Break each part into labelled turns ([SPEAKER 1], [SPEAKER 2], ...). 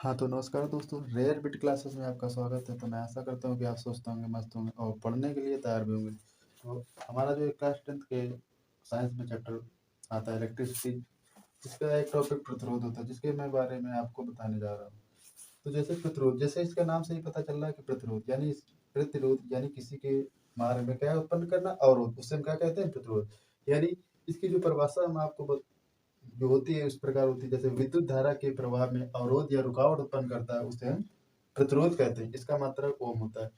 [SPEAKER 1] हाँ, तो नमस्कार दोस्तों, रेयर बिट क्लासेस में आपका स्वागत है। तो मैं आशा करता हूँ कि आप स्वस्थ होंगे, मस्त होंगे और पढ़ने के लिए तैयार भी होंगे। तो हमारा जो क्लास 10th के साइंस में चैप्टर आता है इलेक्ट्रिसिटी, इसका एक टॉपिक प्रतिरोध होता है, जिसके मैं बारे में आपको बताने जा रहा हूँ। तो जैसे प्रतिरोध, जैसे इसका नाम से ही पता चल रहा है कि प्रतिरोध यानी प्रतिरोध यानी किसी के मार्ग में क्या उत्पन्न करना, अवरोध, उससे हम क्या कहते हैं, प्रतिरोध। यानी इसकी जो परिभाषा हम आपको जो होती है उस प्रकार होती है, जैसे विद्युत धारा के प्रवाह में अवरोध या रुकावट उत्पन्न करता है, उसे हम प्रतिरोध कहते हैं। इसका मात्रक ओम होता है।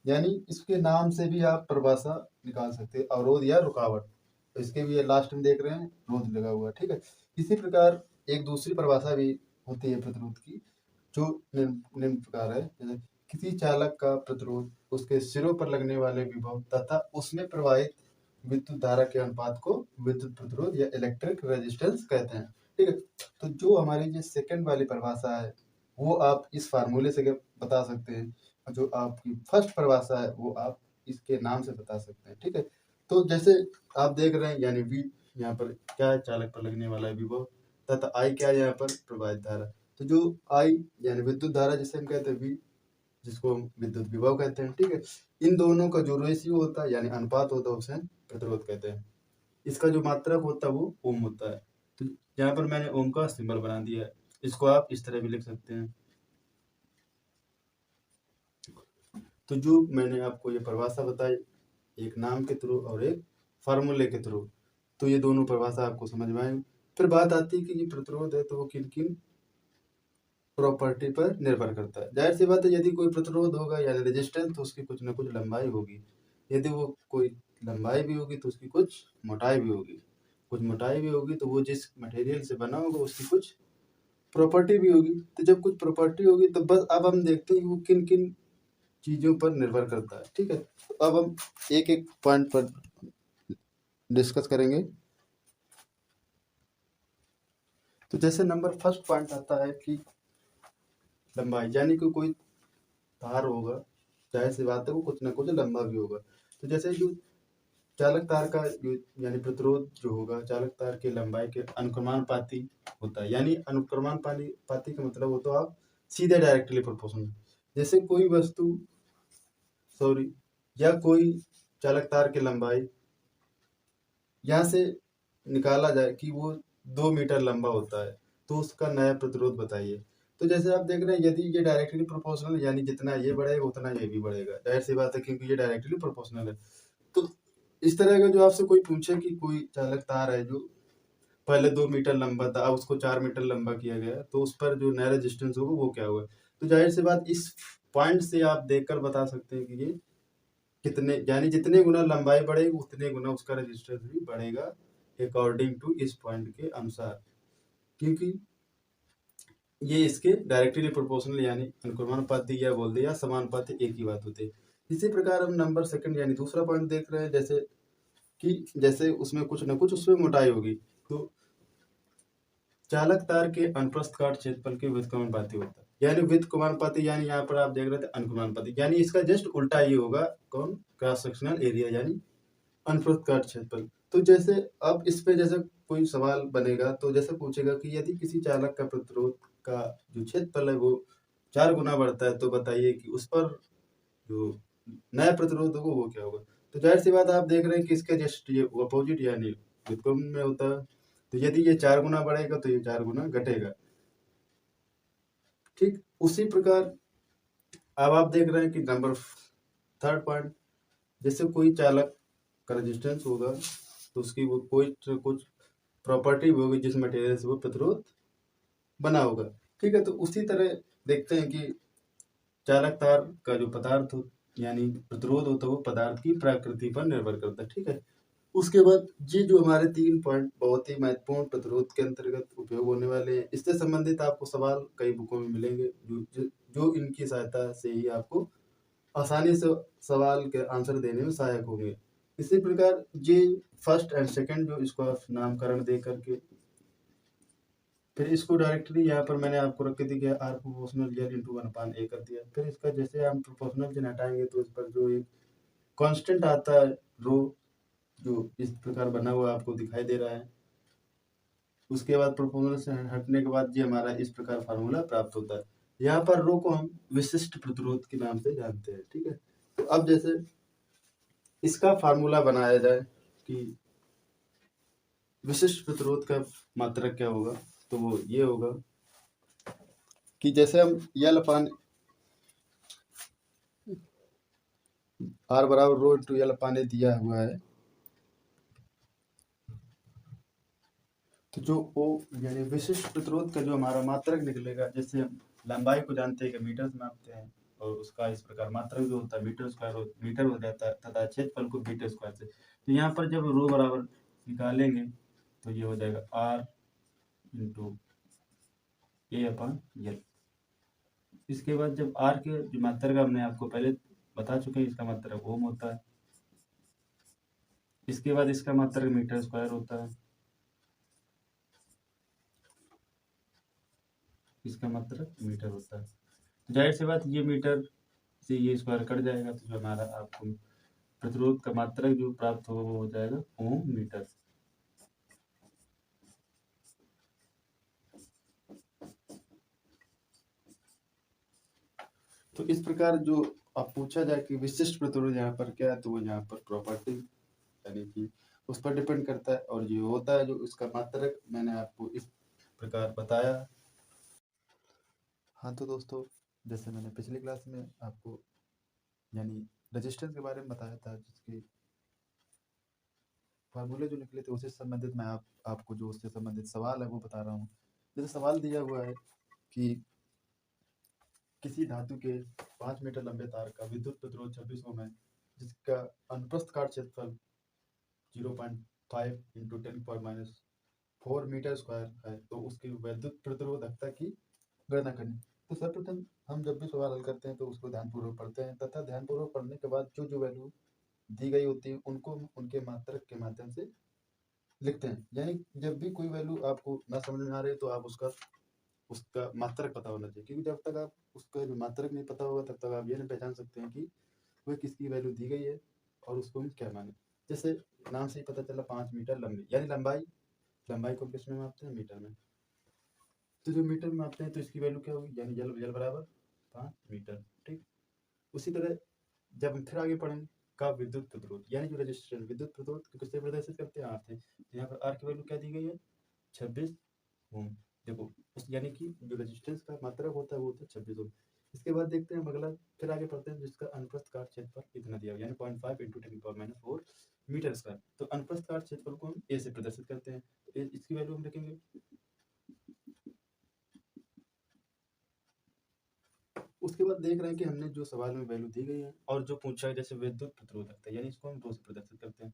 [SPEAKER 1] यानी इसके नाम से भी आप परिभाषा निकाल सकते हैं, अवरोध या रुकावट। तो इसके भी लास्ट में देख रहे हैं रोध लगा हुआ है, ठीक है। इसी प्रकार एक दूसरी परिभाषा भी होती है प्रतिरोध की, जो निम्न निम्न प्रकार है। जैसे किसी चालक का प्रतिरोध उसके सिरों पर लगने वाले विभव तथा उसमें प्रवाहित विद्युत धारा के अनुपात को विद्युत प्रतिरोध या इलेक्ट्रिक रेजिस्टेंस कहते हैं, ठीक है। तो जो हमारी जो सेकंड वाली परिभाषा है वो आप इस फार्मूले से बता सकते हैं, और जो आपकी फर्स्ट परिभाषा है वो आप इसके नाम से बता सकते हैं, ठीक है। तो जैसे आप देख रहे हैं, यानी वी यहाँ पर क्या है, चालक पर लगने वाला विभव, तथा आई क्या है, यहाँ पर प्रवाहित धारा। तो जो आई यानी विद्युत धारा जिसे हम कहते हैं, वी जिसको हम विद्युत विभव कहते हैं, ठीक है। इन दोनों का जो रेशियो होता है यानी अनुपात होता है, उसे हम प्रतिरोध कहते हैं। इसका जो मात्रक होता है वो ओम होता है। तो यहाँ पर मैंने ओम का सिंबल बना दिया है, इसको आप इस तरह भी लिख सकते हैं। तो जो मैंने आपको ये परिभाषा बताई, एक नाम के थ्रू और एक फार्मूले के थ्रू, तो ये दोनों परिभाषा आपको समझ में आएगी। फिर बात आती है कि ये प्रतिरोध है तो वो किन किन प्रॉपर्टी पर निर्भर करता है। जाहिर सी बात है, यदि कोई प्रतिरोध होगा यानी रेजिस्टेंस, तो उसकी कुछ ना कुछ लंबाई होगी। यदि वो कोई लंबाई भी होगी तो उसकी कुछ मोटाई भी होगी। कुछ मोटाई भी होगी तो वो जिस मटेरियल से बना होगा उसकी कुछ प्रॉपर्टी भी होगी। तो जब कुछ प्रॉपर्टी होगी तो बस अब हम देखते हैं कि वो किन किन चीज़ों पर निर्भर करता है, ठीक है। तो अब हम एक एक पॉइंट पर डिस्कस करेंगे। तो जैसे नंबर फर्स्ट पॉइंट आता है कि लंबाई, यानी कि कोई तार होगा, जाहिर सी बात है वो कुछ ना कुछ लंबा भी होगा। तो जैसे जो चालक तार का यानी प्रतिरोध जो होगा, चालक तार की लंबाई के अनुक्रमानुपाती होता है। यानी अनुक्रमानुपाती का मतलब हो तो आप सीधे डायरेक्टली प्रोपोर्शनल। जैसे कोई वस्तु या कोई चालक तार की लंबाई यहाँ से निकाला जाए कि वो 2 मीटर लंबा होता है, तो उसका नया प्रतिरोध बताइए। तो जैसे आप देख रहे हैं, यदि ये डायरेक्टली प्रोपोर्शनल यानी जितना ये बढ़ेगा उतना ये भी बढ़ेगा, जाहिर सी बात है, क्योंकि ये डायरेक्टली प्रोपोर्शनल है। तो इस तरह का जो आपसे कोई पूछे कि कोई चालक तार है जो पहले 2 मीटर लंबा था, अब उसको 4 मीटर लंबा किया गया, तो उस पर जो नया रेजिस्टेंस होगा वो क्या होगा। तो जाहिर सी बात, इस पॉइंट से आप देखकर बता सकते हैं कि ये कितने, यानी जितने गुना लंबाई बढ़ेगी उतने गुना उसका रेजिस्टेंस भी बढ़ेगा, अकॉर्डिंग टू इस पॉइंट के अनुसार। क्योंकि ये इसके डायरेक्टली प्रोपोर्शनल यानी अनुक्रमानुपाती या बोल दे या समानुपाती, एक ही बात होती है। इसी प्रकार हम नंबर सेकंड यानी दूसरा पॉइंट देख रहे हैं, जैसे कि जैसे उसमें कुछ न कुछ उसमें मोटाई होगी। तो चालक तार के अनुप्रस्थ काट क्षेत्रफल के व्युत्क्रमानुपाती होता है, यानी व्युत्क्रमानुपाती, यानी यहाँ पर आप देख रहे थे अनुक्रमानुपाती, यानी इसका जस्ट उल्टा ये होगा, कौन, क्रॉस सेक्शनल एरिया यानी अनुप्रस्थ काट क्षेत्रफल। तो जैसे अब इस पे जैसे कोई सवाल बनेगा तो जैसे पूछेगा कि यदि किसी चालक का प्रतिरोध का जो क्षेत्रफल है वो 4 गुना बढ़ता है, तो बताइए कि उस पर जो नया प्रतिरोध होगा वो क्या होगा। तो जाहिर सी बात, आप देख रहे हैं कि इसके जस्ट ये अपोजिट यानी व्युत्क्रम में होता है। तो यदि ये 4 गुना बढ़ेगा तो ये 4 गुना घटेगा, ठीक। उसी प्रकार अब आप देख रहे हैं कि नंबर थर्ड पॉइंट, जैसे कोई चालक का रेजिस्टेंस होगा तो उसकी वो कोई कुछ प्रॉपर्टी होगी जिस मटेरियल से वो प्रतिरोध बना होगा, ठीक है। तो उसी तरह देखते हैं कि चालक तार का जो पदार्थ यानी प्रतिरोध होता है वो पदार्थ की प्रकृति पर निर्भर करता है, ठीक है। उसके बाद ये जो हमारे 3 पॉइंट बहुत ही महत्वपूर्ण प्रतिरोध के अंतर्गत उपयोग होने वाले हैं, इससे संबंधित आपको सवाल कई बुकों में मिलेंगे, जो इनकी सहायता से ही आपको आसानी से सवाल के आंसर देने में सहायक होंगे। इसी प्रकार ये फर्स्ट एंड सेकंड जो इसको आप नामकरण दे करके फिर इसको डायरेक्टली यहाँ पर मैंने आपको रख के दिया are proportional L into 1/a कर दिया। फिर इसका जैसे हम प्रोपोर्शनल से हटाएंगे तो इस पर जो एक कांस्टेंट आता है रो, जो इस प्रकार बना हुआ आपको दिखाई दे रहा है, उसके बाद प्रोपोर्शनल से हटने के बाद ये हमारा इस प्रकार फार्मूला प्राप्त होता है। यहाँ पर रो को हम विशिष्ट प्रतिरोध के नाम से जानते हैं। ठीक है, तो अब जैसे इसका फार्मूला बनाया जाए कि विशिष्ट प्रतिरोध का मात्रक क्या होगा, तो वो ये होगा कि जैसे हम यल अपान आर बराबर रो इंटू यल अपान ए दिया हुआ है, तो जो ओ यानी विशिष्ट प्रतिरोध का जो हमारा मात्रक निकलेगा, जैसे हम लंबाई को जानते हैं कि मीटर से मापते हैं, और उसका इस प्रकार मात्रक जो होता है मीटर हो जाता है, तथा क्षेत्रफल को मीटर स्क्वायर से। तो यहाँ पर जब रो बराबर निकालेंगे तो ये हो जाएगा आर इंटू ए अपन यल। इसके बाद जब आर के जो मात्रक हमने आपको पहले बता चुके हैं, इसका मात्रक ओम होता है। इसके बाद इसका मात्रक मीटर स्क्वायर होता है, इसका मात्रक मीटर होता है। जाहिर सी बात, ये मीटर से ये स्क्वायर कट जाएगा, तो जो हमारा आपको प्रतिरोध का मात्रक जो प्राप्त होगा वो हो जाएगा ओम मीटर। तो इस प्रकार जो अब पूछा जाए कि विशिष्ट प्रतिरोध यहाँ पर क्या है, तो वो यहाँ पर प्रॉपर्टी यानी कि उस पर डिपेंड करता है, और जो होता है जो इसका मात्रक मैंने आपको इस प्रकार बताया। हाँ तो दोस्तों, जैसे मैंने पिछली क्लास में आपको यानी रेजिस्टेंस के बारे में बताया था, जिसके फार्मूले जो निकले थे उससे संबंधित मैं आपको जो उससे संबंधित सवाल है वो बता रहा हूँ। जैसे सवाल दिया हुआ है कि किसी धातु के 5 मीटर लंबे तार का विद्युत प्रतिरोध 26 ओम है, जिसका अनुप्रस्थ काट क्षेत्रफल 0.5 इंटू 10⁻⁴ मीटर स्क्वायर है, तो उसकी विद्युत प्रतिरोधकता की गणना करनी। तो सर्वप्रथम हम जब भी सवाल हल करते हैं तो उसको ध्यानपूर्वक पढ़ते हैं, तथा ध्यानपूर्वक पढ़ने के बाद जो जो वैल्यू दी गई होती है उनको उनके मात्रक के माध्यम से लिखते हैं। यानी जब भी कोई वैल्यू आपको ना समझ में आ रही है तो आप उसका उसका मात्रक पता होना चाहिए, क्योंकि जब तक आप उसका जो मात्रक नहीं पता होगा तब तक आप ये नहीं पहचान सकते हैं कि वह किसकी वैल्यू दी गई है और उसको हम क्या माने। जैसे नाम से ही पता चला 5 मीटर लंबी, यानी लंबाई लंबाई को किस में मापते हैं, मीटर में। तो जो मीटर में मापते हैं तो इसकी वैल्यू क्या होगी, यानी यल यल बराबर 5 मीटर। ठीक, उसी तरह जब हम फिर आगे पढ़ेंगे का विद्युत प्रतिरोध, यानी जो रजिस्टेंस विद्युत प्रतिरोध को किससे प्रदर्शित करते हैं, आर से। तो यहाँ पर आर की वैल्यू क्या दी गई है, 26 ओम। देखो उस यानी कि जो रेजिस्टेंस का मात्रक होता है वो होता है 26 ओम। इसके बाद देखते हैं अगला, फिर आगे पढ़ते हैं जिसका अनुप्रस्थ काट क्षेत्रफल इतना दिया यानी 0.5 इंटू 10⁻⁴ मीटर स्क्वायर। तो अनुप्रस्थ काट क्षेत्रफल को हम ए से प्रदर्शित करते हैं, तो इसकी वैल्यू हम लिखेंगे। उसके बाद देख रहे हैं कि हमने जो सवाल में वैल्यू दी गई है और जो पूछा है जैसे विद्युत प्रतिरोधकता, यानी इसको हम रो से प्रदर्शित करते हैं।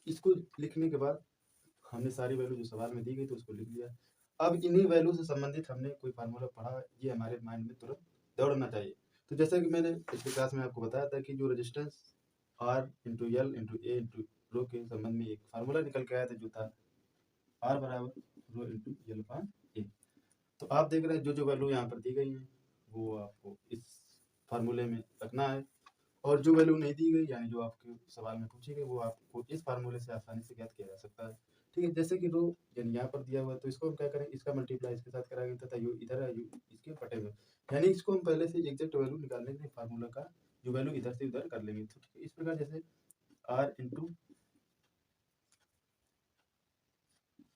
[SPEAKER 1] इसको लिखने के बाद हमने सारी वैल्यू जो सवाल में दी गई तो उसको लिख लिया। अब इन्हीं वैल्यू से संबंधित हमने कोई फार्मूला पढ़ा, ये हमारे माइंड में तुरंत दौड़ना चाहिए। तो जैसे कि मैंने पिछली क्लास में आपको बताया था कि जो resistance R into L into A into rho के संबंध में एक फार्मूला निकल के आया था, जो था आर बराबर रो इंटू यल पान ए। तो आप देख रहे हैं जो जो वैल्यू यहाँ पर दी गई है वो आपको इस फार्मूले में रखना है, और जो वैल्यू नहीं दी गई यानी जो आपके सवाल में पूछी गई वो आपको इस फार्मूले से आसानी से ज्ञात किया जा सकता है। ठीक है, जैसे कि रो यानी यहाँ पर दिया हुआ है तो इसको हम क्या करें, इसका मल्टीप्लाई इसके साथ कराएंगे तथा यू इधर है यू इसके बटे में, यानी इसको हम पहले से एग्जैक्ट वैल्यू निकालने के लिए फार्मूला का जो वैल्यू इधर से उधर कर लेंगे। तो ठीक है, इस प्रकार जैसे आर इंटू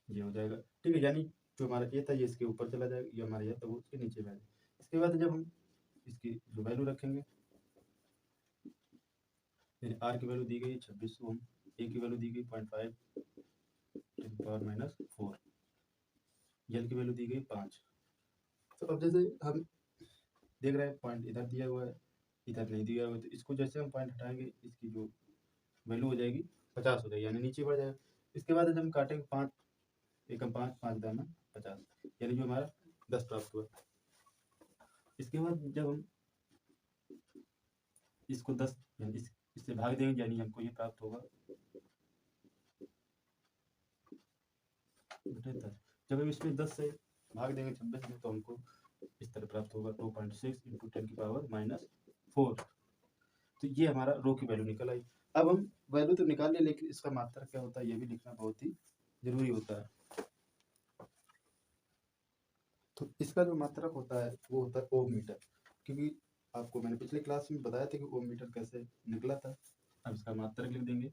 [SPEAKER 1] ये हो जाएगा। ठीक है, यानी जो हमारा ए था ये इसके ऊपर चला जाएगा, ये हमारा ये था वो उसके नीचे में आएगा। इसके बाद जब हम इसकी जो वैल्यू रखेंगे, आर की वैल्यू दी गई 26 ओम, ए की वैल्यू दी गई 0.5 10⁻⁴, यल की वैल्यू दी गई 5। तो अब जैसे हम देख रहे हैं पॉइंट इधर दिया हुआ है इधर नहीं दिया हुआ है, तो इसको जैसे हम पॉइंट हटाएंगे इसकी जो वैल्यू हो जाएगी 50 हो जाएगी, यानी नीचे बढ़ जाएगा। इसके बाद जब हम काटेंगे 5 एकम 5 5 दाना 50, यानी जो हमारा 10 प्राप्त हुआ। इसके बाद जब हम इसको 10 यानी इससे भाग देंगे यानी हमको ये प्राप्त होगा बटे 10। जब हम इसमें 10 से भाग देंगे 26 में तो हमको इस तरह प्राप्त होगा 2.6 इंटू 10⁻⁴। तो ये हमारा रो की वैल्यू निकल आई। अब हम वैल्यू तो निकाल लें, लेकिन इसका मात्रक क्या होता है ये भी लिखना बहुत ही जरूरी होता है। तो इसका जो मात्रक होता है वो होता है ओम मीटर, क्योंकि आपको मैंने पिछले क्लास में बताया था कि ओम मीटर कैसे निकला था। अब इसका मात्रक लिख देंगे।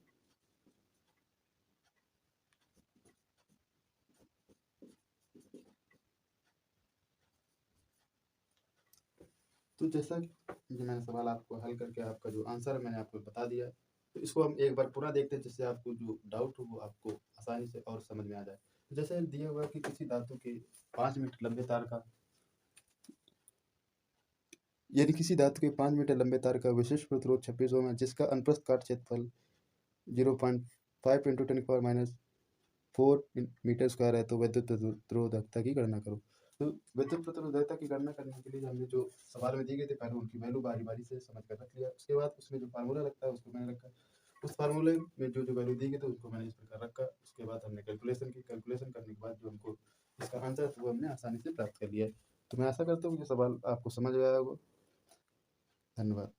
[SPEAKER 1] तो जैसा कि जो मैंने सवाल आपको हल करके आपका जो आंसर है मैंने आपको बता दिया, तो इसको हम एक बार पूरा देखते हैं जिससे आपको जो डाउट हो वो आपको आसानी से और समझ में आ जाए। तो जैसे दिया हुआ है कि किसी धातु के 5 मीटर लंबे तार का, यदि किसी धातु के 5 मीटर लंबे तार का विशिष्ट प्रतिरोध 26 ओम है, जिसका अनुप्रस्थ काट क्षेत्रफल 0.5 इंटू 10 की पावर -4 मीटर स्क्वायर है, तो विद्युत प्रतिरोधकता की गणना करो। तो विद्युत प्रतिरोधकता की गणना करने के लिए हमने जो सवाल में दी गई थी पहले उनकी वैल्यू बारी बारी से समझ कर रख लिया, उसके बाद उसमें जो फार्मूला लगता है उसको मैंने रखा, उस फार्मूले में जो जो वैल्यू दी गई थी उसको मैंने इस प्रकार रखा। उसके बाद हमने कैलकुलेशन की, कैलकुलेशन करने के बाद जो हमको इसका आंसर है वो हमने आसानी से प्राप्त कर लिया है। तो मैं आशा करता हूँ ये सवाल आपको समझ में आया होगा। धन्यवाद।